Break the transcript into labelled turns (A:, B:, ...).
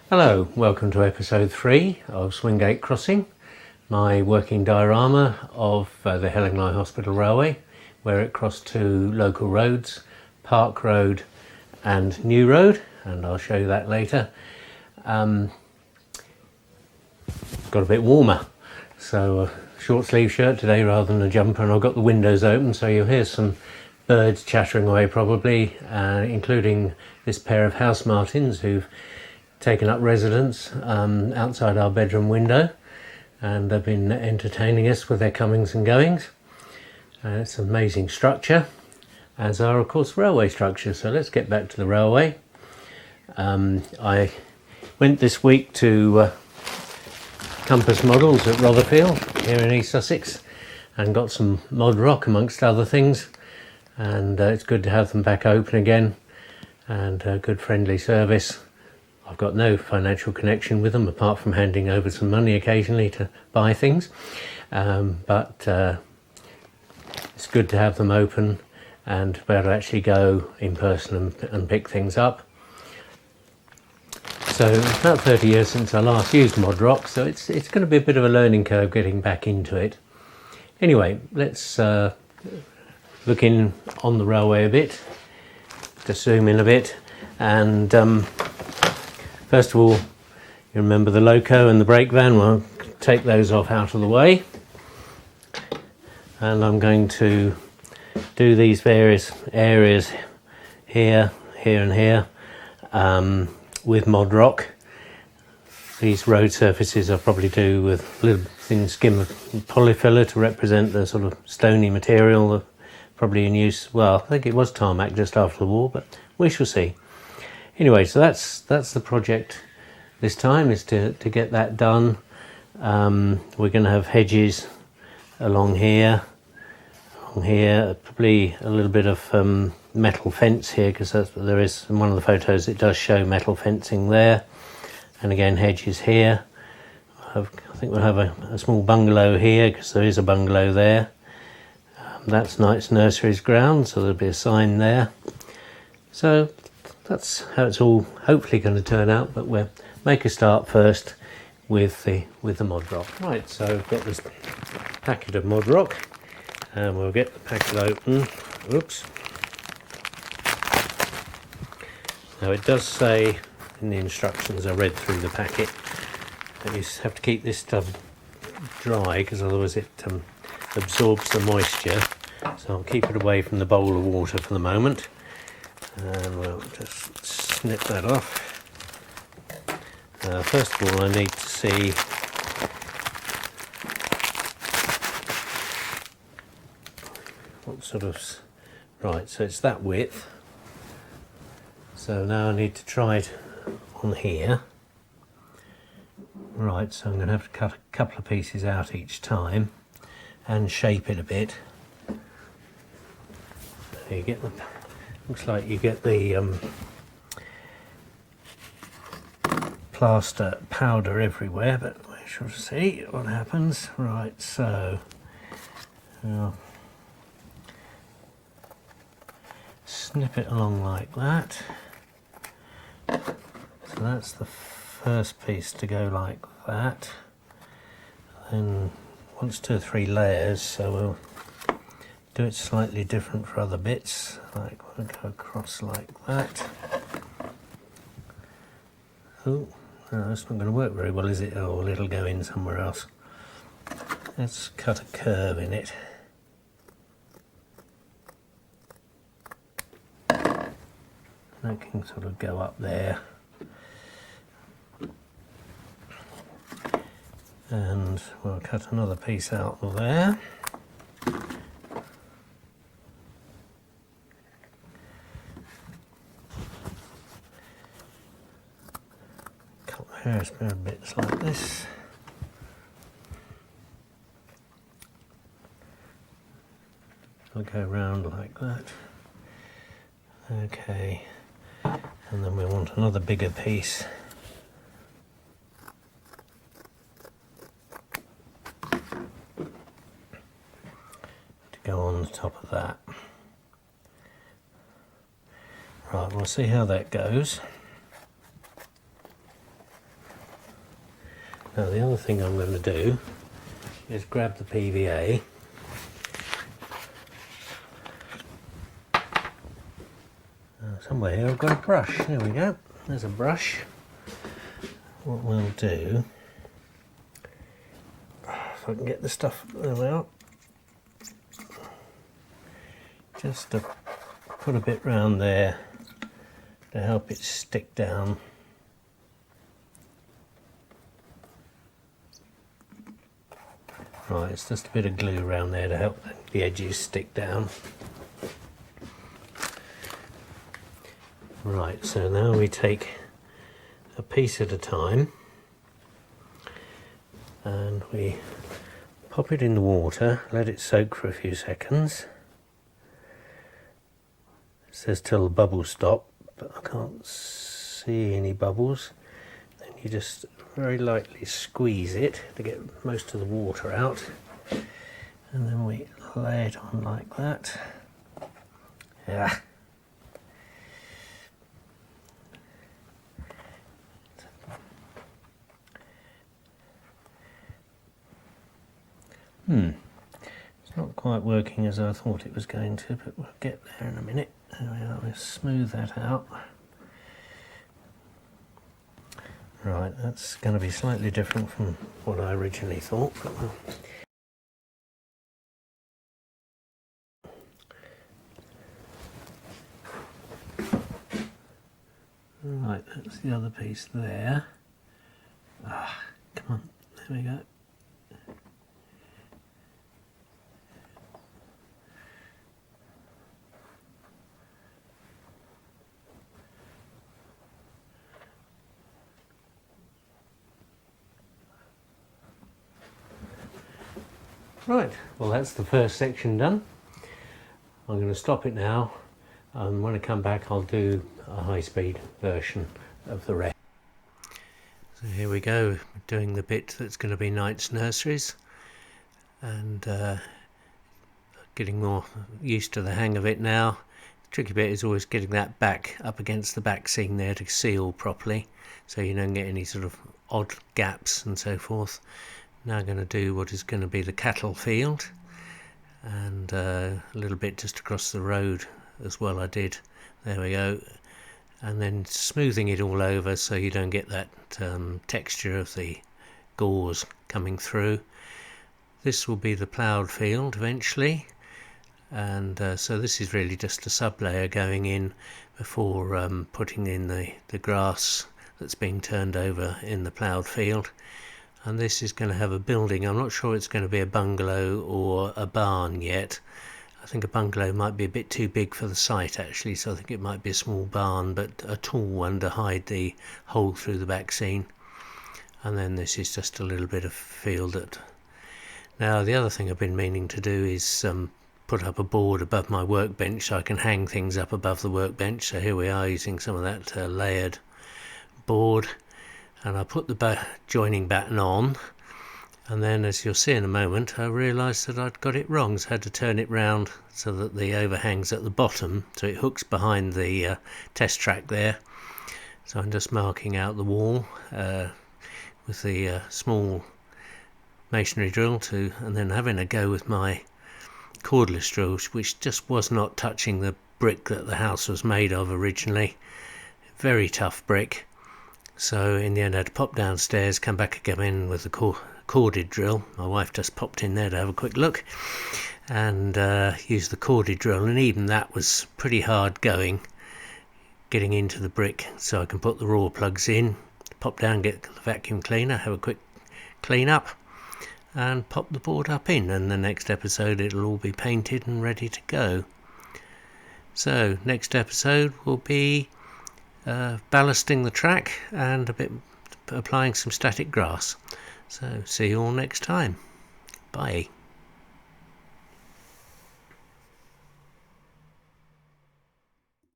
A: Hello, welcome to episode 3 of Swingate Crossing, my working diorama of the Hellingly Hospital Railway, where it crossed two local roads, Park Road and New Road, and I'll show you that later. Got a bit warmer, so a short sleeve shirt today rather than a jumper, and I've got the windows open, so you'll hear some birds chattering away probably, including this pair of Housemartins who've taken up residence outside our bedroom window, and they've been entertaining us with their comings and goings. It's an amazing structure, as are of course railway structures. So let's get back to the railway. I went this week to Compass Models at Rotherfield here in East Sussex and got some Modroc amongst other things, and it's good to have them back open again, and good friendly service. I've got no financial connection with them apart from handing over some money occasionally to buy things, but it's good to have them open and to be able to actually go in person and pick things up. So it's about 30 years since I last used Modroc, so it's going to be a bit of a learning curve getting back into it. Anyway, let's look in on the railway a bit, to zoom in a bit, and first of all, you remember the loco and the brake van. Well, take those off out of the way. And I'm going to do these various areas here, here and here with Modroc. These road surfaces I'll probably do with a little thin skim of polyfiller to represent the sort of stony material probably in use. Well, I think it was tarmac just after the war, but we shall see. Anyway, so that's the project this time, is to get that done. We're going to have hedges along here, probably a little bit of metal fence here, because there is, in one of the photos it does show metal fencing there, and again hedges here. I think we'll have a small bungalow here, because there is a bungalow there. That's Knight's Nurseries ground, so there'll be a sign there. So that's how it's all hopefully going to turn out, but we'll make a start first with the Modroc. Right, so I've got this packet of Modroc, and we'll get the packet open. Oops. Now it does say in the instructions, I read through the packet, that you have to keep this stuff dry, because otherwise it absorbs the moisture. So I'll keep it away from the bowl of water for the moment. And we'll just snip that off. First of all, I need to see what sort of... Right, so it's that width. So now I need to try it on here. Right, so I'm going to have to cut a couple of pieces out each time and shape it a bit. There you get the... Looks like you get the plaster powder everywhere, but we shall see what happens. Right, so I'll snip it along like that. So that's the first piece to go like that. Then once 2 or 3 layers, so we'll do it slightly different for other bits, like we'll go across like that. Oh, no, that's not going to work very well, is it? Oh, it'll go in somewhere else. Let's cut a curve in it. That can sort of go up there. And we'll cut another piece out of there. Hairspray bits like this. I'll go round like that. Okay, and then we want another bigger piece. To go on the top of that. Right, we'll see how that goes. Now the other thing I'm going to do is grab the PVA somewhere here. I've got a brush. There we go. There's a brush. What we'll do, if I can get the stuff out, just to put a bit round there to help it stick down. Right, it's just a bit of glue around there to help the edges stick down. Right, so now we take a piece at a time and we pop it in the water, let it soak for a few seconds. It says till the bubbles stop, but I can't see any bubbles. Then you just very lightly squeeze it to get most of the water out, and then we lay it on like that. Yeah. It's not quite working as I thought it was going to, but we'll get there in a minute. There we are, we'll smooth that out. Right, that's going to be slightly different from what I originally thought, but we'll... Right, that's the other piece there. Ah, come on, there we go. Right, well that's the first section done. I'm going to stop it now, and when I come back I'll do a high-speed version of the rest. So here we go, doing the bit that's going to be Knight's Nurseries, and getting more used to the hang of it now. The tricky bit is always getting that back up against the back seam there to seal properly, so you don't get any sort of odd gaps and so forth. Now I'm going to do what is going to be the cattle field, and a little bit just across the road as well I did. There we go. And then smoothing it all over so you don't get that texture of the gauze coming through. This will be the ploughed field eventually, and so this is really just a sub-layer going in before putting in the grass that's being turned over in the ploughed field. And this is going to have a building. I'm not sure it's going to be a bungalow or a barn yet. I think a bungalow might be a bit too big for the site actually, so I think it might be a small barn, but a tall one to hide the hole through the back seam. And then this is just a little bit of field. Now the other thing I've been meaning to do is put up a board above my workbench so I can hang things up above the workbench. So here we are using some of that layered board. And I put the joining batten on, and then as you'll see in a moment I realised that I'd got it wrong, so I had to turn it round so that the overhang's at the bottom, so it hooks behind the test track there. So I'm just marking out the wall with the small masonry drill and then having a go with my cordless drill, which just was not touching the brick that the house was made of originally. Very tough brick. So in the end I had to pop downstairs, come back again in with the corded drill. My wife just popped in there to have a quick look, and used the corded drill, and even that was pretty hard going, getting into the brick. So I can put the raw plugs in, pop down, get the vacuum cleaner, have a quick clean up, and pop the board up in, and the next episode it'll all be painted and ready to go. So next episode will be ballasting the track and a bit applying some static grass. So see you all next time. Bye.